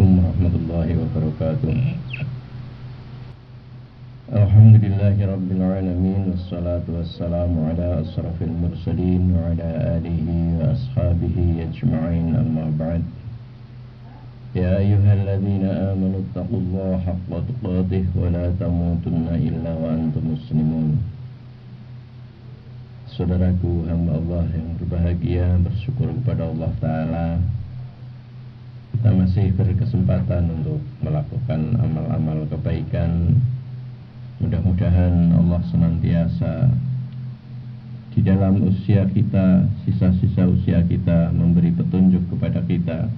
Assalamualaikum warahmatullahi wabarakatuh. Alhamdulillahirabbil alamin wassalatu wassalamu ala asrafil mursalin wa ala alihi wa ashabihi ajma'in, amma ba'd. Ya ayyuhalladzina amanu taqullaha haqqa tuqatih wa la tamutunna illa wa antum muslimun. Saudaraku hamba Allah yang berbahagia, bersyukur kepada Allah Ta'ala, kita masih berkesempatan untuk melakukan amal-amal kebaikan. Mudah-mudahan Allah senantiasa di dalam usia kita, sisa-sisa usia kita, memberi petunjuk kepada kita,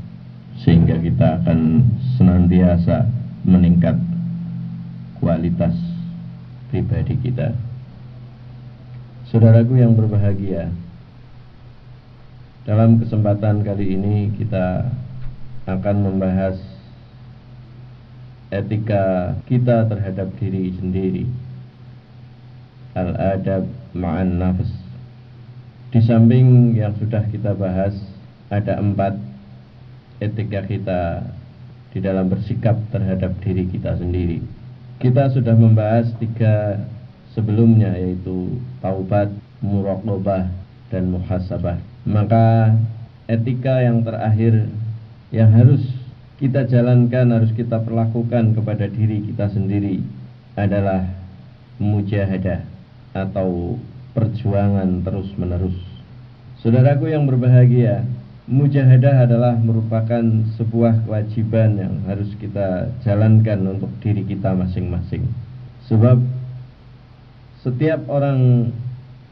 sehingga kita akan senantiasa meningkat kualitas pribadi kita. Saudaraku yang berbahagia, dalam kesempatan kali ini kita akan membahas etika kita terhadap diri sendiri, al-adab ma'an nafs. Di samping yang sudah kita bahas, ada 4 etika kita di dalam bersikap terhadap diri kita sendiri. Kita sudah membahas 3 sebelumnya, yaitu taubat, muraqabah, dan muhasabah. Maka etika yang terakhir yang harus kita jalankan, harus kita perlakukan kepada diri kita sendiri adalah mujahadah atau perjuangan terus-menerus. Saudaraku yang berbahagia, mujahadah adalah merupakan sebuah kewajiban yang harus kita jalankan untuk diri kita masing-masing. Sebab setiap orang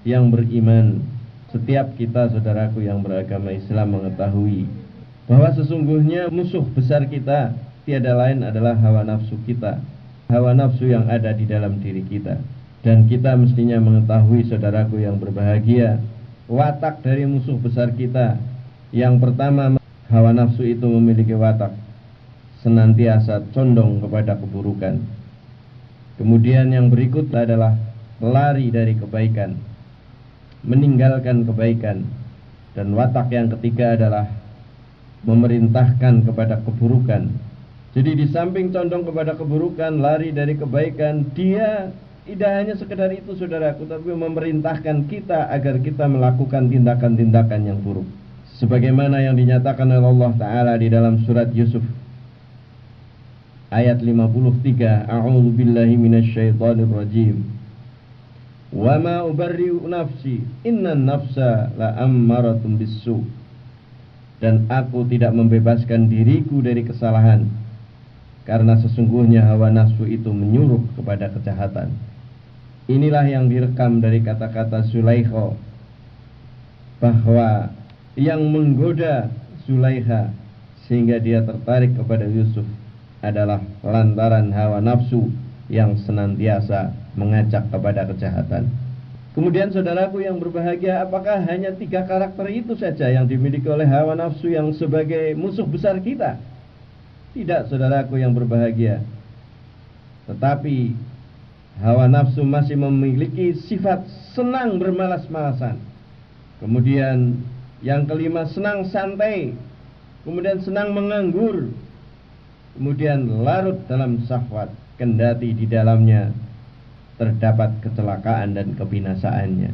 yang beriman, setiap kita saudaraku yang beragama Islam mengetahui bahwa sesungguhnya musuh besar kita tiada lain adalah hawa nafsu kita, hawa nafsu yang ada di dalam diri kita. Dan kita mestinya mengetahui saudaraku yang berbahagia, watak dari musuh besar kita. Yang pertama, hawa nafsu itu memiliki watak senantiasa condong kepada keburukan. Kemudian yang berikut adalah lari dari kebaikan, meninggalkan kebaikan. Dan watak yang ketiga adalah memerintahkan kepada keburukan. Jadi di samping condong kepada keburukan, lari dari kebaikan, dia tidak hanya sekedar itu saudaraku, tapi memerintahkan kita agar kita melakukan tindakan-tindakan yang buruk, sebagaimana yang dinyatakan oleh Allah Ta'ala di dalam surat Yusuf ayat 53, A'udzu billahi minasyaitonir rajim. Wa ma ubarri'u nafsi innan nafsa la'ammaratun bis-su. Dan aku tidak membebaskan diriku dari kesalahan, karena sesungguhnya hawa nafsu itu menyuruh kepada kejahatan. Inilah yang direkam dari kata-kata Zulaikha, bahwa yang menggoda Zulaikha sehingga dia tertarik kepada Yusuf adalah lantaran hawa nafsu yang senantiasa mengajak kepada kejahatan. Kemudian saudaraku yang berbahagia, apakah hanya 3 karakter itu saja yang dimiliki oleh hawa nafsu yang sebagai musuh besar kita? Tidak saudaraku yang berbahagia. Tetapi hawa nafsu masih memiliki sifat senang bermalas-malasan. Kemudian yang kelima, senang santai. Kemudian senang menganggur. Kemudian larut dalam syahwat, kendati di dalamnya terdapat kecelakaan dan kebinasaannya.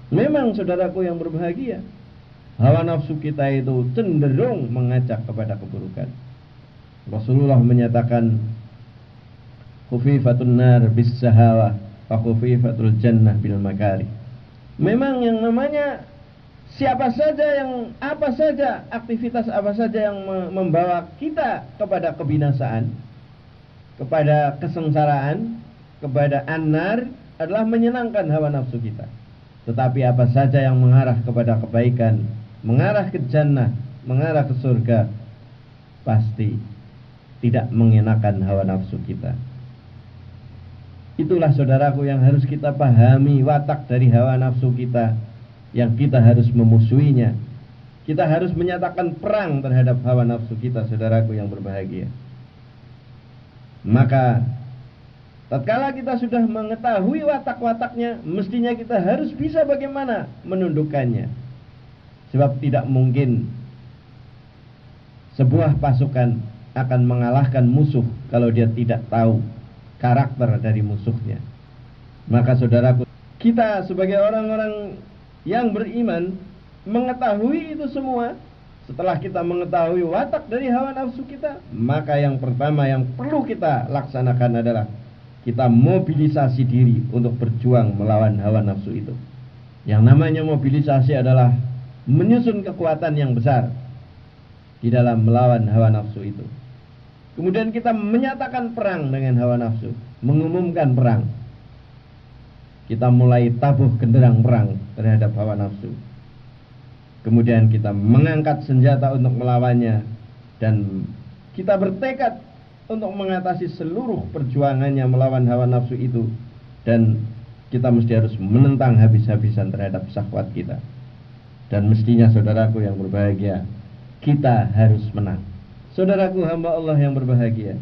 Memang saudaraku yang berbahagia, hawa nafsu kita itu cenderung mengajak kepada keburukan. Rasulullah menyatakan, khufifatun nar bis sahawa wa khufifatul jannah bil makari. Memang yang namanya siapa saja yang apa saja, aktivitas apa saja yang membawa kita kepada kebinasaan, kepada kesengsaraan, kepada annar, adalah menyenangkan hawa nafsu kita. Tetapi apa saja yang mengarah kepada kebaikan, mengarah ke jannah, mengarah ke surga, pasti tidak mengenakan hawa nafsu kita. Itulah saudaraku yang harus kita pahami, watak dari hawa nafsu kita, yang kita harus memusuhinya. Kita harus menyatakan perang terhadap hawa nafsu kita, saudaraku yang berbahagia. Maka tatkala kita sudah mengetahui watak-wataknya, mestinya kita harus bisa bagaimana menundukkannya. Sebab tidak mungkin sebuah pasukan akan mengalahkan musuh kalau dia tidak tahu karakter dari musuhnya. Maka saudaraku, kita sebagai orang-orang yang beriman mengetahui itu semua. Setelah kita mengetahui watak dari hawa nafsu kita, maka yang pertama yang perlu kita laksanakan adalah kita mobilisasi diri untuk berjuang melawan hawa nafsu itu. Yang namanya mobilisasi adalah menyusun kekuatan yang besar di dalam melawan hawa nafsu itu. Kemudian kita menyatakan perang dengan hawa nafsu, mengumumkan perang. Kita mulai tabuh genderang perang terhadap hawa nafsu. Kemudian kita mengangkat senjata untuk melawannya, dan kita bertekad untuk mengatasi seluruh perjuangannya melawan hawa nafsu itu. Dan kita mesti harus menentang habis-habisan terhadap syahwat kita. Dan mestinya saudaraku yang berbahagia, kita harus menang. Saudaraku hamba Allah yang berbahagia,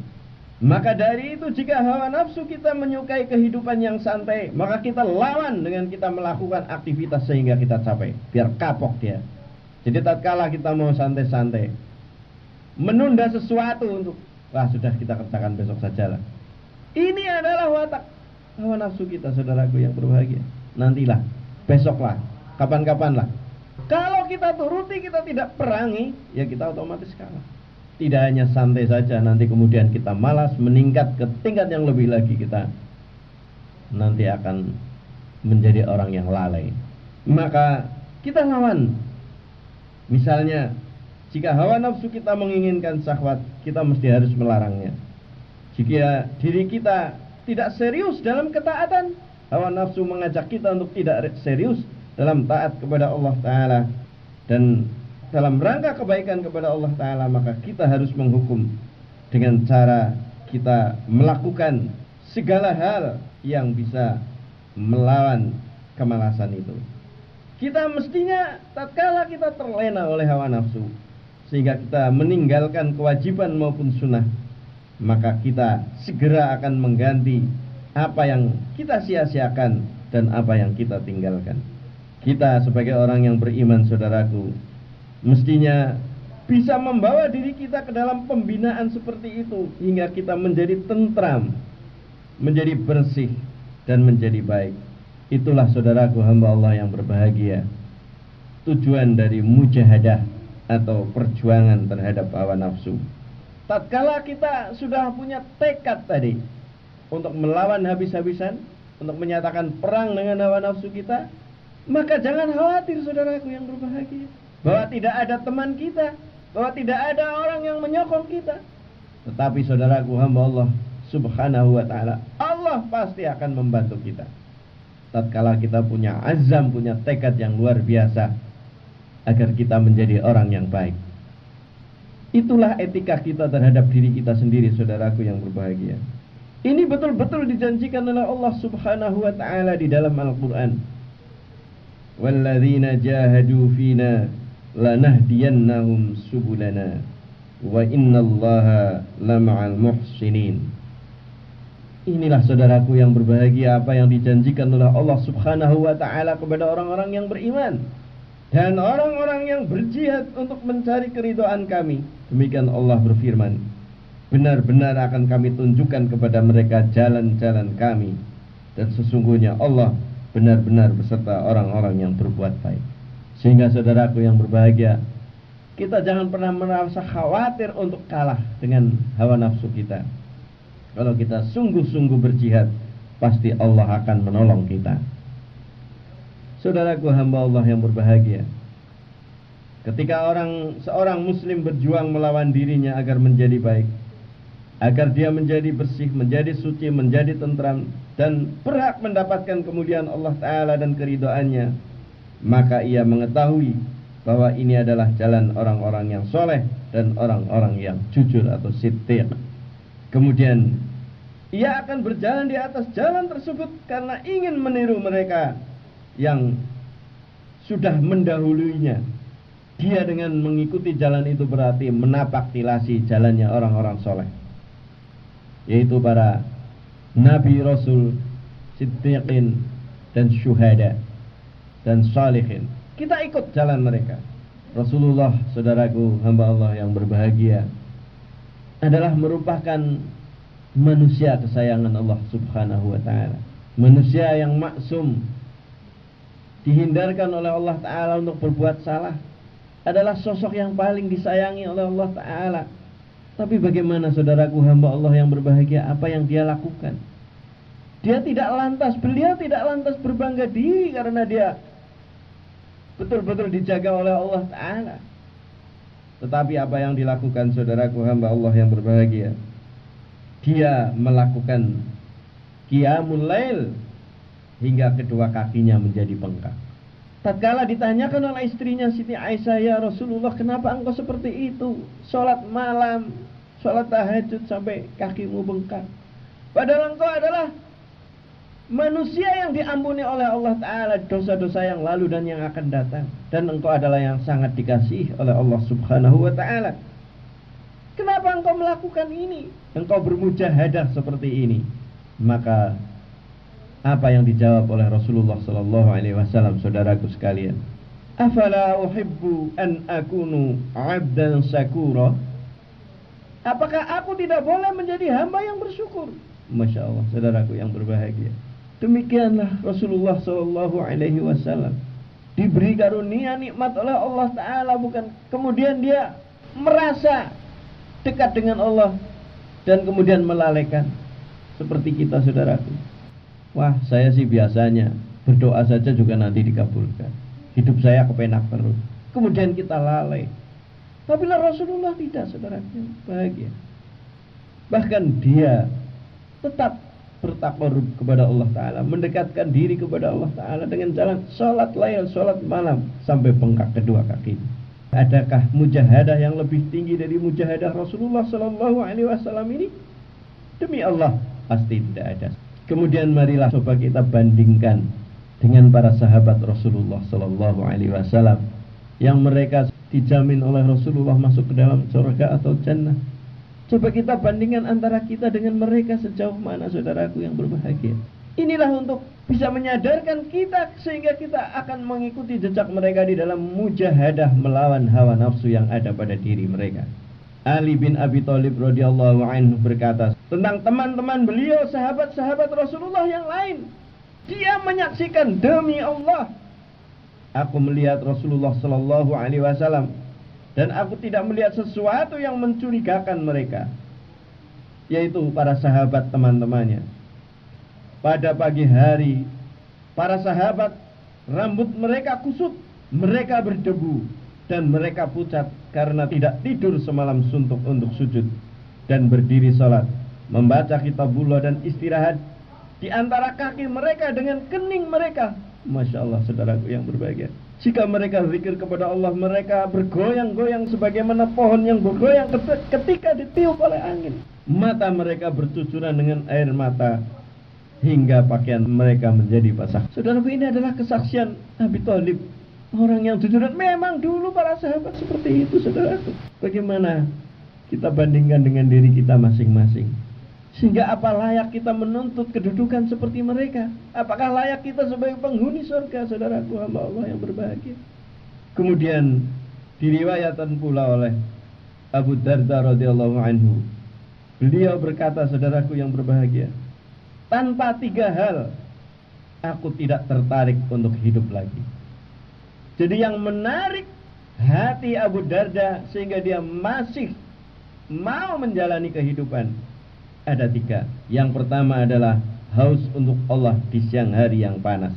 maka dari itu jika hawa nafsu kita menyukai kehidupan yang santai, maka kita lawan dengan kita melakukan aktivitas sehingga kita capek, biar kapok dia. Jadi tatkala kita mau santai-santai, menunda sesuatu untuk sudah kita kerjakan besok sajalah, ini adalah watak hawa nafsu kita, saudaraku yang berbahagia. Nantilah, besoklah, kapan-kapanlah. Kalau kita turuti, kita tidak perangi, ya kita otomatis kalah. Tidak hanya santai saja, nanti kemudian kita malas, meningkat ke tingkat yang lebih lagi, kita nanti akan menjadi orang yang lalai. Maka kita lawan. Misalnya, jika hawa nafsu kita menginginkan syahwat, kita mesti harus melarangnya. Jika diri kita tidak serius dalam ketaatan, hawa nafsu mengajak kita untuk tidak serius dalam taat kepada Allah Ta'ala dan dalam rangka kebaikan kepada Allah Ta'ala, maka kita harus menghukum dengan cara kita melakukan segala hal yang bisa melawan kemalasan itu. Kita mestinya tatkala kita terlena oleh hawa nafsu sehingga kita meninggalkan kewajiban maupun sunnah, maka kita segera akan mengganti apa yang kita sia-siakan dan apa yang kita tinggalkan. Kita sebagai orang yang beriman, saudaraku, mestinya bisa membawa diri kita ke dalam pembinaan seperti itu hingga kita menjadi tentram, menjadi bersih, dan menjadi baik. Itulah saudaraku hamba Allah yang berbahagia, tujuan dari mujahadah atau perjuangan terhadap hawa nafsu. Tatkala kita sudah punya tekad tadi untuk melawan habis-habisan, untuk menyatakan perang dengan hawa nafsu kita, maka jangan khawatir saudaraku yang berbahagia, bahwa tidak ada teman kita, bahwa tidak ada orang yang menyokong kita. Tetapi saudaraku hamba Allah subhanahu wa ta'ala, Allah pasti akan membantu kita tatkala kita punya azam, punya tekad yang luar biasa agar kita menjadi orang yang baik. Itulah etika kita terhadap diri kita sendiri, saudaraku yang berbahagia. Ini betul-betul dijanjikan oleh Allah subhanahu wa ta'ala di dalam Al-Quran. Walladzina jahadu fina lanahdiyannahum subulana wa innallaha lama'al muhsinin. Inilah saudaraku yang berbahagia apa yang dijanjikan oleh Allah subhanahu wa ta'ala kepada orang-orang yang beriman dan orang-orang yang berjihad untuk mencari keridhaan kami. Demikian Allah berfirman, benar-benar akan kami tunjukkan kepada mereka jalan-jalan kami, dan sesungguhnya Allah benar-benar beserta orang-orang yang berbuat baik. Sehingga saudaraku yang berbahagia, kita jangan pernah merasa khawatir untuk kalah dengan hawa nafsu kita. Kalau kita sungguh-sungguh berjihad, pasti Allah akan menolong kita. Saudaraku hamba Allah yang berbahagia, ketika seorang muslim berjuang melawan dirinya agar menjadi baik, agar dia menjadi bersih, menjadi suci, menjadi tentram, dan berhak mendapatkan kemuliaan Allah Ta'ala dan keridhaannya, maka ia mengetahui bahwa ini adalah jalan orang-orang yang soleh dan orang-orang yang jujur atau siddiq. Kemudian ia akan berjalan di atas jalan tersebut karena ingin meniru mereka yang sudah mendahulunya. Dia dengan mengikuti jalan itu berarti menapak tilasi jalannya orang-orang soleh, yaitu para nabi, rasul, siddiqin, dan syuhada, dan salihin. Kita ikut jalan mereka. Rasulullah, saudaraku, hamba Allah yang berbahagia, adalah merupakan manusia kesayangan Allah Subhanahu wa ta'ala. Manusia yang maksum, dihindarkan oleh Allah Ta'ala untuk berbuat salah, adalah sosok yang paling disayangi oleh Allah Ta'ala. Tapi bagaimana saudaraku hamba Allah yang berbahagia, apa yang dia lakukan? Beliau tidak lantas berbangga diri karena dia betul-betul dijaga oleh Allah Ta'ala. Tetapi apa yang dilakukan saudaraku hamba Allah yang berbahagia? Dia melakukan qiyamul lail hingga kedua kakinya menjadi bengkak. Tatkala ditanyakan oleh istrinya Siti Aisyah, "Ya Rasulullah, kenapa engkau seperti itu? Sholat malam, sholat tahajud sampai kakimu bengkak. Padahal engkau adalah manusia yang diampuni oleh Allah Ta'ala dosa-dosa yang lalu dan yang akan datang. Dan engkau adalah yang sangat dikasihi oleh Allah Subhanahu wa ta'ala. Kenapa engkau melakukan ini? Engkau bermujahadah seperti ini." Maka apa yang dijawab oleh Rasulullah sallallahu alaihi wasallam, saudaraku sekalian? "Afala uhibbu an akunu 'abdan syakura?" Apakah aku tidak boleh menjadi hamba yang bersyukur? Masya Allah, saudaraku yang berbahagia. Demikianlah Rasulullah sallallahu alaihi wasallam diberi karunia nikmat oleh Allah Ta'ala, bukan kemudian dia merasa dekat dengan Allah dan kemudian melalaikan seperti kita, saudaraku. Wah, saya sih biasanya berdoa saja juga nanti dikabulkan. Hidup saya kepenak terus. Kemudian kita lalai. Tapi Rasulullah tidak, saudaraku, bahagia. Bahkan dia tetap bertakarrub kepada Allah Ta'ala, mendekatkan diri kepada Allah Ta'ala dengan jalan sholat lail, sholat malam sampai bengkak kedua kaki. Adakah mujahadah yang lebih tinggi dari mujahadah Rasulullah Sallallahu Alaihi Wasallam ini? Demi Allah, pasti tidak ada. Kemudian marilah coba kita bandingkan dengan para sahabat Rasulullah Sallallahu Alaihi Wasallam yang mereka dijamin oleh Rasulullah masuk ke dalam surga atau jannah. Coba kita bandingkan antara kita dengan mereka sejauh mana, saudaraku yang berbahagia. Inilah untuk bisa menyadarkan kita sehingga kita akan mengikuti jejak mereka di dalam mujahadah melawan hawa nafsu yang ada pada diri mereka. Ali bin Abi Thalib radhiyallahu anhu berkata tentang teman-teman beliau, sahabat-sahabat Rasulullah yang lain. Dia menyaksikan, "Demi Allah, aku melihat Rasulullah sallallahu alaihi wasallam dan aku tidak melihat sesuatu yang mencurigakan mereka," yaitu para sahabat teman-temannya. Pada pagi hari, para sahabat rambut mereka kusut, mereka berdebu, dan mereka pucat karena tidak tidur semalam suntuk untuk sujud dan berdiri salat, membaca kitabullah dan istirahat di antara kaki mereka dengan kening mereka. Masya Allah, saudaraku yang berbahagia. Jika mereka zikir kepada Allah, mereka bergoyang-goyang sebagaimana pohon yang bergoyang ketika ditiup oleh angin. Mata mereka bercucuran dengan air mata hingga pakaian mereka menjadi basah. Saudaraku, ini adalah kesaksian Abi Thalib, orang yang jujur. Memang dulu para sahabat seperti itu, saudaraku. Bagaimana kita bandingkan dengan diri kita masing-masing? Sehingga apa layak kita menuntut kedudukan seperti mereka? Apakah layak kita sebagai penghuni surga, saudaraku hamba Allah yang berbahagia? Kemudian diriwayatkan pula oleh Abu Darda radhiyallahu anhu. Beliau berkata, saudaraku yang berbahagia, "Tanpa 3 hal aku tidak tertarik untuk hidup lagi." Jadi yang menarik hati Abu Darda sehingga dia masih mau menjalani kehidupan ada 3. Yang pertama adalah haus untuk Allah di siang hari yang panas.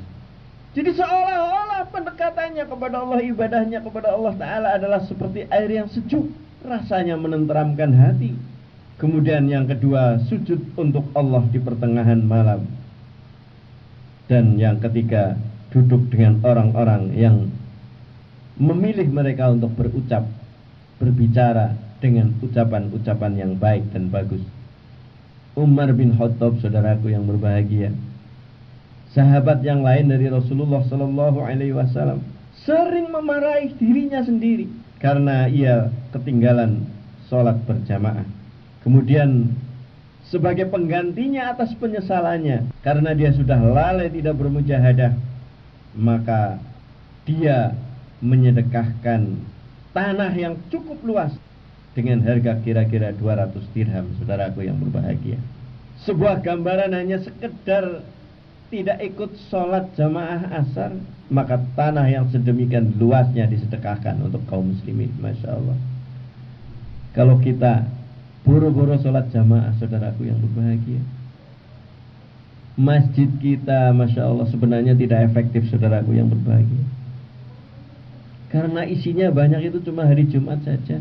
Jadi seolah-olah pendekatannya kepada Allah, ibadahnya kepada Allah Ta'ala adalah seperti air yang sejuk, rasanya menenteramkan hati. Kemudian yang kedua, sujud untuk Allah di pertengahan malam. Dan yang ketiga, duduk dengan orang-orang yang memilih mereka untuk berucap, berbicara dengan ucapan-ucapan yang baik dan bagus. Umar bin Khattab, saudaraku yang berbahagia, sahabat yang lain dari Rasulullah Sallallahu Alaihi Wasallam, sering memarahi dirinya sendiri karena ia ketinggalan sholat berjamaah. Kemudian sebagai penggantinya atas penyesalannya karena dia sudah lalai tidak bermujahadah, maka dia menyedekahkan tanah yang cukup luas dengan harga kira-kira 200 dirham, saudaraku yang berbahagia. Sebuah gambaran hanya sekedar tidak ikut sholat jamaah asar, maka tanah yang sedemikian luasnya disedekahkan untuk kaum muslimin. Masya Allah. Kalau kita buru-buru sholat jamaah, saudaraku yang berbahagia, masjid kita Masya Allah sebenarnya tidak efektif, saudaraku yang berbahagia, karena isinya banyak itu cuma hari Jumat saja.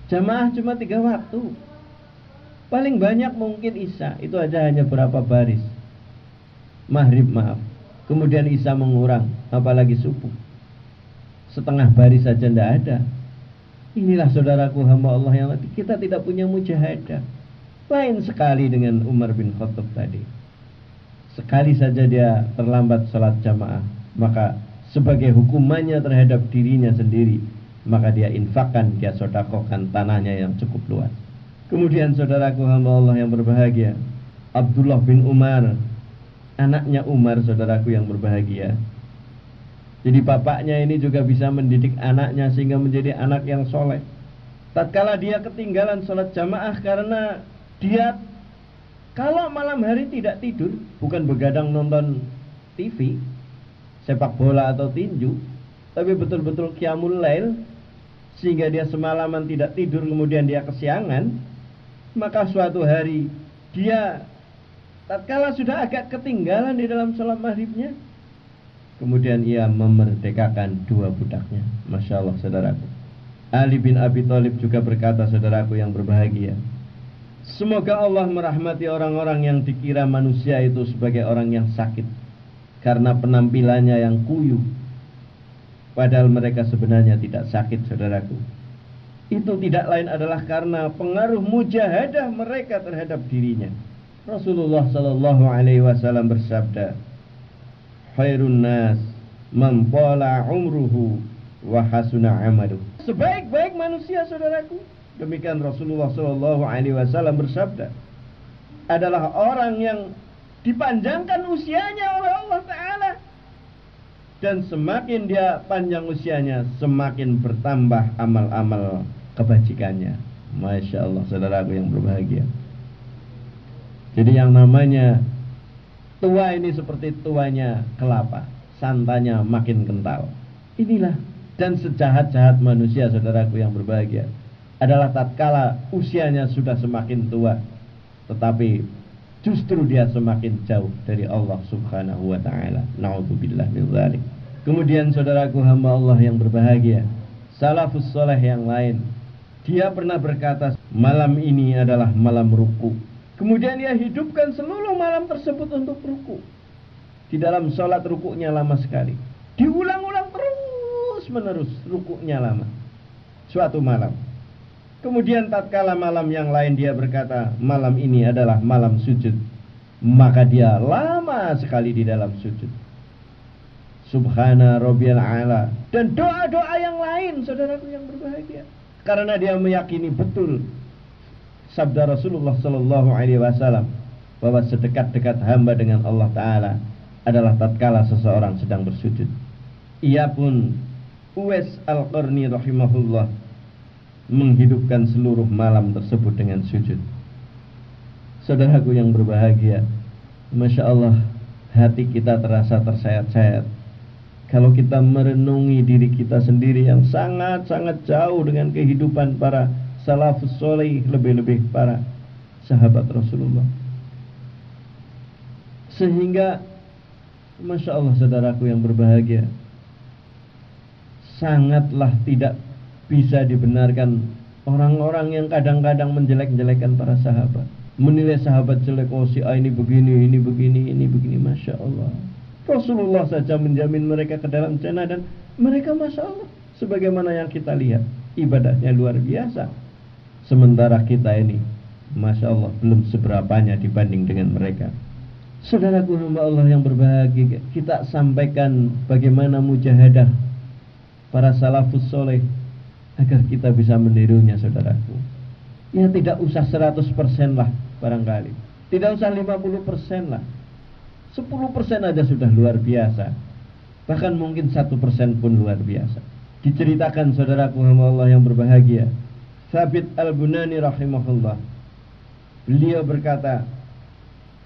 Jamaah cuma 3 waktu, paling banyak mungkin Isya, itu aja hanya berapa baris. Maghrib maaf, kemudian Isya mengurang, apalagi subuh setengah baris saja tidak ada. Inilah saudaraku hamba Allah yang kita tidak punya mujahadah. Lain sekali dengan Umar bin Khattab tadi. Sekali saja dia terlambat salat jamaah, maka sebagai hukumannya terhadap dirinya sendiri, maka dia infakkan, dia sodakohkan tanahnya yang cukup luas. Kemudian saudaraku hamba Allah yang berbahagia, Abdullah bin Umar, anaknya Umar, saudaraku yang berbahagia. Jadi bapaknya ini juga bisa mendidik anaknya sehingga menjadi anak yang soleh. Tatkala dia ketinggalan sholat jamaah karena dia kalau malam hari tidak tidur, bukan begadang nonton TV, sepak bola atau tinju, tapi betul-betul qiyamul lail, sehingga dia semalaman tidak tidur kemudian dia kesiangan, maka suatu hari dia tatkala sudah agak ketinggalan di dalam sholat maghribnya, kemudian ia memerdekakan 2 budaknya. Masya Allah, saudaraku. Ali bin Abi Thalib juga berkata, saudaraku yang berbahagia, semoga Allah merahmati orang-orang yang dikira manusia itu sebagai orang yang sakit karena penampilannya yang kuyu, padahal mereka sebenarnya tidak sakit, saudaraku. Itu tidak lain adalah karena pengaruh mujahadah mereka terhadap dirinya. Rasulullah sallallahu alaihi wasallam bersabda, khairun nas man tala umruhu wa hasuna amaluh. Sebaik-baik manusia, saudaraku, demikian Rasulullah sallallahu alaihi wasallam bersabda, adalah orang yang dipanjangkan usianya oleh Allah Ta'ala, dan semakin dia panjang usianya, semakin bertambah amal-amal kebajikannya. Masya Allah, saudaraku yang berbahagia. Jadi yang namanya tua ini seperti tuanya kelapa, santannya makin kental. Inilah, dan sejahat-jahat manusia, saudaraku yang berbahagia, adalah tatkala usianya sudah semakin tua, tetapi justru dia semakin jauh dari Allah Subhanahu wa ta'ala. Na'udzubillah min dzalik. Kemudian saudaraku hamba Allah yang berbahagia, salafus soleh yang lain, dia pernah berkata, malam ini adalah malam ruku. Kemudian dia hidupkan seluruh malam tersebut untuk ruku. Di dalam sholat rukunya lama sekali, diulang-ulang terus menerus, rukunya lama suatu malam. Kemudian tatkala malam yang lain dia berkata, malam ini adalah malam sujud, maka dia lama sekali di dalam sujud. Subhana rabbiyal a'la, dan doa-doa yang lain, saudaraku yang berbahagia, karena dia meyakini betul sabda Rasulullah sallallahu alaihi wasallam bahwa sedekat-dekat hamba dengan Allah Ta'ala adalah tatkala seseorang sedang bersujud. Ia pun, Uwais Al-Qarni rahimahullah, menghidupkan seluruh malam tersebut dengan sujud. Saudaraku yang berbahagia, Masya Allah, hati kita terasa tersayat-sayat kalau kita merenungi diri kita sendiri yang sangat-sangat jauh dengan kehidupan para salafus soleh, lebih-lebih para sahabat Rasulullah. Sehingga Masya Allah, saudaraku yang berbahagia, sangatlah tidak bisa dibenarkan orang-orang yang kadang-kadang menjelek-jelekan para sahabat, menilai sahabat jelek, oh si A ini begini, ini begini, ini begini. Masya Allah, Rasulullah saja menjamin mereka ke dalam jannah, dan mereka Masya Allah, sebagaimana yang kita lihat, ibadahnya luar biasa. Sementara kita ini Masya Allah belum seberapanya dibanding dengan mereka. Saudaraku hamba Allah yang berbahagia, kita sampaikan bagaimana mujahadah para salafus soleh agar kita bisa menirunya, saudaraku. Ya tidak usah 100% lah barangkali, tidak usah 50% lah, 10% aja sudah luar biasa. Bahkan mungkin 1% pun luar biasa. Diceritakan saudaraku hamba Allah yang berbahagia, Thabit Al-Bunani rahimahullah, beliau berkata,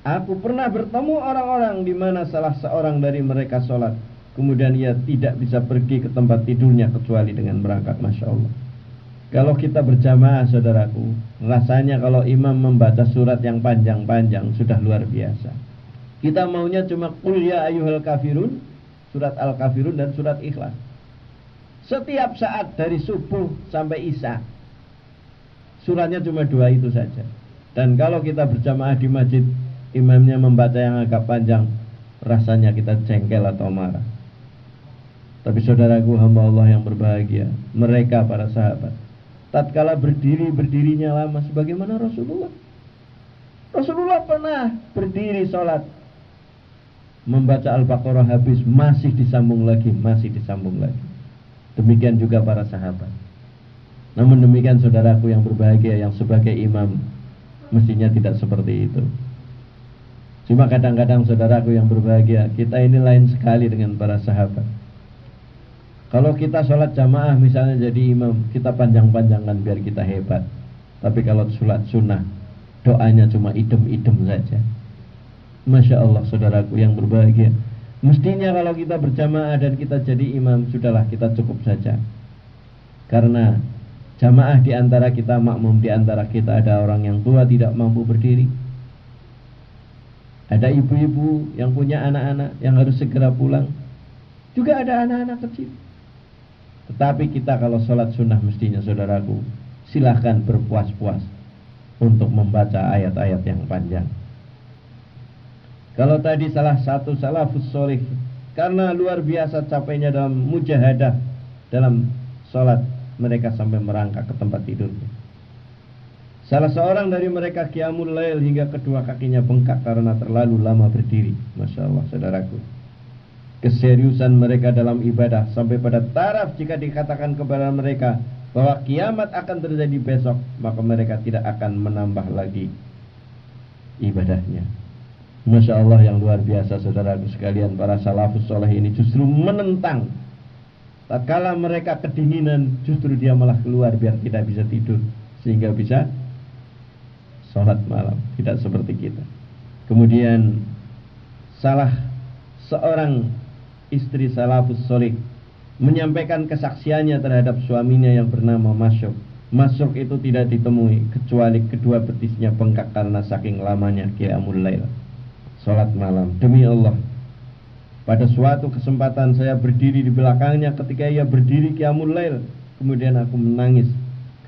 aku pernah bertemu orang-orang di mana salah seorang dari mereka sholat, kemudian ia tidak bisa pergi ke tempat tidurnya kecuali dengan merangkak. Masya Allah. Kalau kita berjamaah saudaraku, rasanya kalau imam membaca surat yang panjang-panjang sudah luar biasa. Kita maunya cuma Qul ya ayyuhal kafirun, surat Al-Kafirun dan surat Ikhlas. Setiap saat dari subuh sampai isya, suratnya cuma 2 itu saja. Dan kalau kita berjamaah di masjid, imamnya membaca yang agak panjang, rasanya kita jengkel atau marah. Tapi saudaraku hamba Allah yang berbahagia, mereka para sahabat, tatkala berdirinya lama sebagaimana Rasulullah. Rasulullah pernah berdiri sholat, membaca Al-Baqarah habis, masih disambung lagi, masih disambung lagi. Demikian juga para sahabat. Namun demikian saudaraku yang berbahagia, yang sebagai imam mestinya tidak seperti itu. Cuma kadang-kadang saudaraku yang berbahagia, kita ini lain sekali dengan para sahabat. Kalau kita sholat jamaah misalnya jadi imam, kita panjang-panjangkan biar kita hebat. Tapi kalau sholat sunnah, doanya cuma idem-idem saja. Masya Allah saudaraku yang berbahagia, mestinya kalau kita berjamaah dan kita jadi imam, sudahlah kita cukup saja. Karena jamaah di antara kita, makmum di antara kita, ada orang yang tua tidak mampu berdiri, ada ibu-ibu yang punya anak-anak yang harus segera pulang, juga ada anak-anak kecil. Tetapi kita kalau sholat sunnah mestinya saudaraku, silahkan berpuas-puas untuk membaca ayat-ayat yang panjang. Kalau tadi salah satu salafus sholih, karena luar biasa capeknya dalam mujahadah, dalam sholat, mereka sampai merangkak ke tempat tidurnya. Salah seorang dari mereka qiyamul lail hingga kedua kakinya bengkak karena terlalu lama berdiri. Masya Allah saudaraku, keseriusan mereka dalam ibadah sampai pada taraf jika dikatakan kepada mereka bahwa kiamat akan terjadi besok, maka mereka tidak akan menambah lagi ibadahnya. Masya Allah yang luar biasa saudaraku sekalian, para salafus soleh ini justru menentang. Tatkala mereka kedinginan, justru dia malah keluar biar kita bisa tidur, sehingga bisa sholat malam. Tidak seperti kita. Kemudian salah seorang istri salafus soleh menyampaikan kesaksiannya terhadap suaminya yang bernama Masyuk. Masyuk itu tidak ditemui kecuali kedua betisnya bengkak karena saking lamanya qiyamul lail, sholat malam. Demi Allah, pada suatu kesempatan saya berdiri di belakangnya ketika ia berdiri qiyamul lail, kemudian aku menangis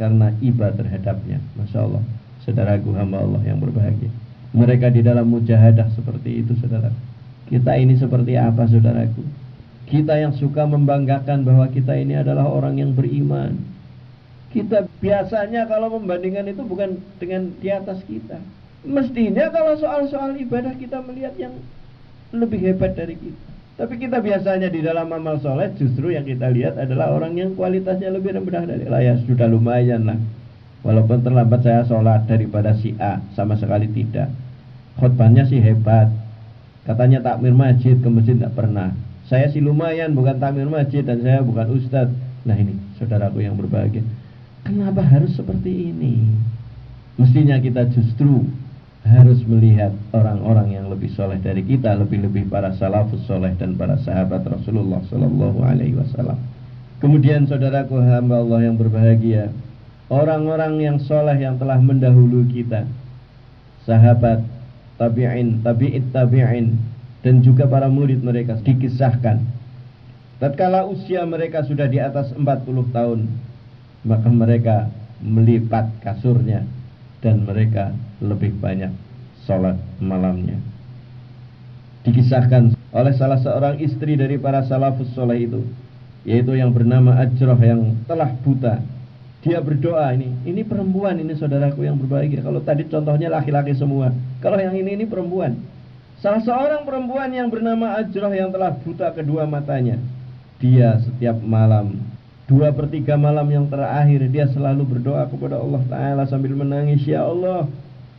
karena iba terhadapnya. Masya Allah saudaraku hamba Allah yang berbahagia, mereka di dalam mujahadah seperti itu saudara. Kita ini seperti apa saudaraku? Kita yang suka membanggakan bahwa kita ini adalah orang yang beriman. Kita biasanya kalau membandingkan itu bukan dengan di atas kita. Mestinya kalau soal-soal ibadah kita melihat yang lebih hebat dari kita. Tapi kita biasanya di dalam amal soleh justru yang kita lihat adalah orang yang kualitasnya lebih rendah dari lah. Ya sudah lumayan lah, walaupun terlambat saya sholat daripada si A, sama sekali tidak. Khutbahnya sih hebat, katanya takmir masjid ke masjid tidak pernah. Saya sih lumayan, bukan takmir masjid dan saya bukan ustadz. Nah ini saudaraku yang berbahagia, kenapa harus seperti ini? Mestinya kita justru harus melihat orang-orang yang lebih soleh dari kita, lebih-lebih para salafus soleh dan para sahabat Rasulullah Sallallahu Alaihi Wasallam. Kemudian saudaraku hamba Allah yang berbahagia, orang-orang yang soleh yang telah mendahului kita, sahabat, tabi'in, tabi'it tabi'in, dan juga para murid mereka, dikisahkan tatkala usia mereka sudah di atas 40 tahun, maka mereka melipat kasurnya dan mereka lebih banyak sholat malamnya. Dikisahkan oleh salah seorang istri dari para salafus soleh itu, yaitu yang bernama Ajrah yang telah buta. Dia berdoa, ini perempuan, ini saudaraku yang berbahagia. Kalau tadi contohnya laki-laki semua, kalau yang ini perempuan. Salah seorang perempuan yang bernama Ajrah yang telah buta kedua matanya, dia setiap malam, 2/3 malam yang terakhir, dia selalu berdoa kepada Allah Ta'ala sambil menangis, ya Allah,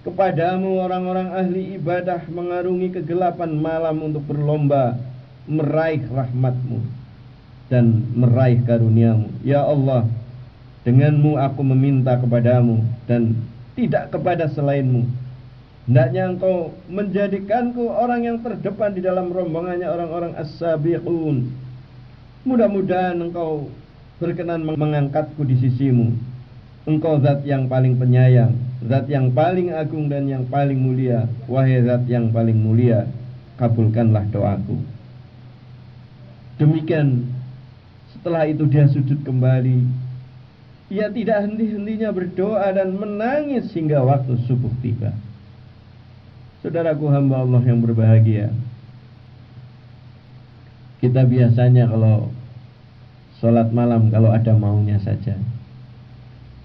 kepadamu orang-orang ahli ibadah mengarungi kegelapan malam untuk berlomba meraih rahmatmu. dan meraih karunia-Mu. Ya Allah, denganmu aku meminta kepadamu dan tidak kepada selainmu. Hendaknya Engkau menjadikanku orang yang terdepan di dalam rombongannya orang-orang as-sabiqun. Mudah-mudahan Engkau berkenan mengangkatku di sisimu. Engkau zat yang paling penyayang, zat yang paling agung dan yang paling mulia. Wahai zat yang paling mulia, kabulkanlah doaku. Demikian, setelah itu dia sujud kembali. Ia tidak henti-hentinya berdoa dan menangis hingga waktu subuh tiba. Saudaraku hamba Allah yang berbahagia, kita biasanya kalau sholat malam kalau ada maunya saja.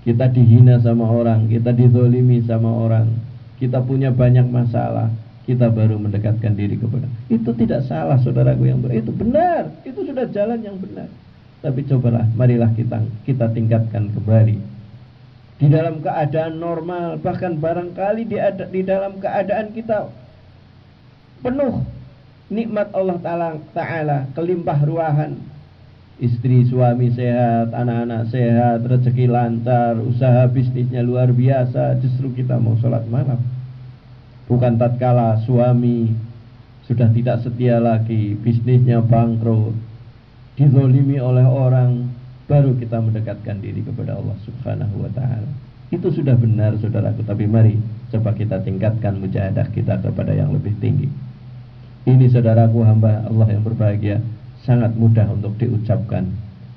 Kita dihina sama orang, kita dizolimi sama orang, kita punya banyak masalah, kita baru mendekatkan diri kepada. Itu tidak salah saudaraku yang itu benar, itu sudah jalan yang benar. Tapi cobalah, marilah kita tingkatkan kembali. Di dalam keadaan normal, bahkan barangkali di dalam keadaan kita penuh nikmat Allah Ta'ala, kelimpah ruahan, istri suami sehat, anak-anak sehat, rezeki lancar, usaha bisnisnya luar biasa, justru kita mau sholat malam. Bukan tatkala suami sudah tidak setia lagi, bisnisnya bangkrut, dizolimi oleh orang, baru kita mendekatkan diri kepada Allah Subhanahu wa ta'ala. Itu sudah benar saudaraku, tapi mari coba kita tingkatkan mujahadah kita kepada yang lebih tinggi. Ini saudaraku hamba Allah yang berbahagia, sangat mudah untuk diucapkan,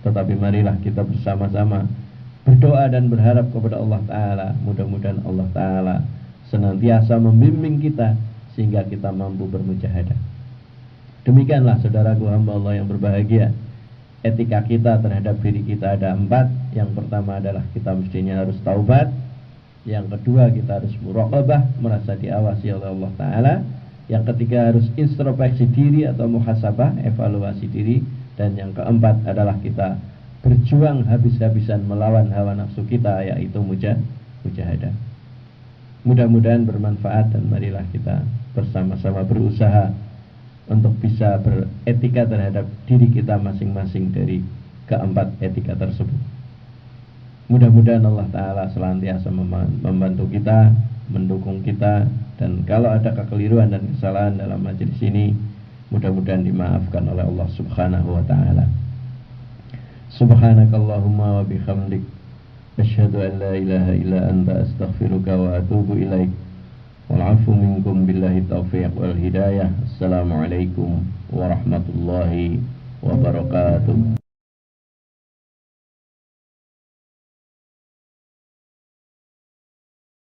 tetapi marilah kita bersama-sama berdoa dan berharap kepada Allah Ta'ala. Mudah-mudahan Allah Ta'ala senantiasa membimbing kita sehingga kita mampu bermujahadah. Demikianlah saudaraku hamba Allah yang berbahagia, etika kita terhadap diri kita ada 4. Yang pertama adalah kita mestinya harus taubat. Yang kedua kita harus muraqabah, merasa diawasi oleh Allah Ta'ala. Yang ketiga harus introspeksi diri atau muhasabah, evaluasi diri. Dan yang keempat adalah kita berjuang habis-habisan melawan hawa nafsu kita, yaitu mujahadah. Mudah-mudahan bermanfaat dan marilah kita bersama-sama berusaha untuk bisa beretika terhadap diri kita masing-masing dari keempat etika tersebut. Mudah-mudahan Allah Ta'ala senantiasa membantu kita, mendukung kita, dan kalau ada kekeliruan dan kesalahan dalam majelis ini, mudah-mudahan dimaafkan oleh Allah Subhanahu wa Ta'ala. Subhanakallahumma wa bihamdik, asyhadu an la ilaha illa anta, astaghfiruka wa atubu ilaik. Wal'afu minkum billahi taufiq wal hidayah. Assalamualaikum warahmatullahi wabarakatuh.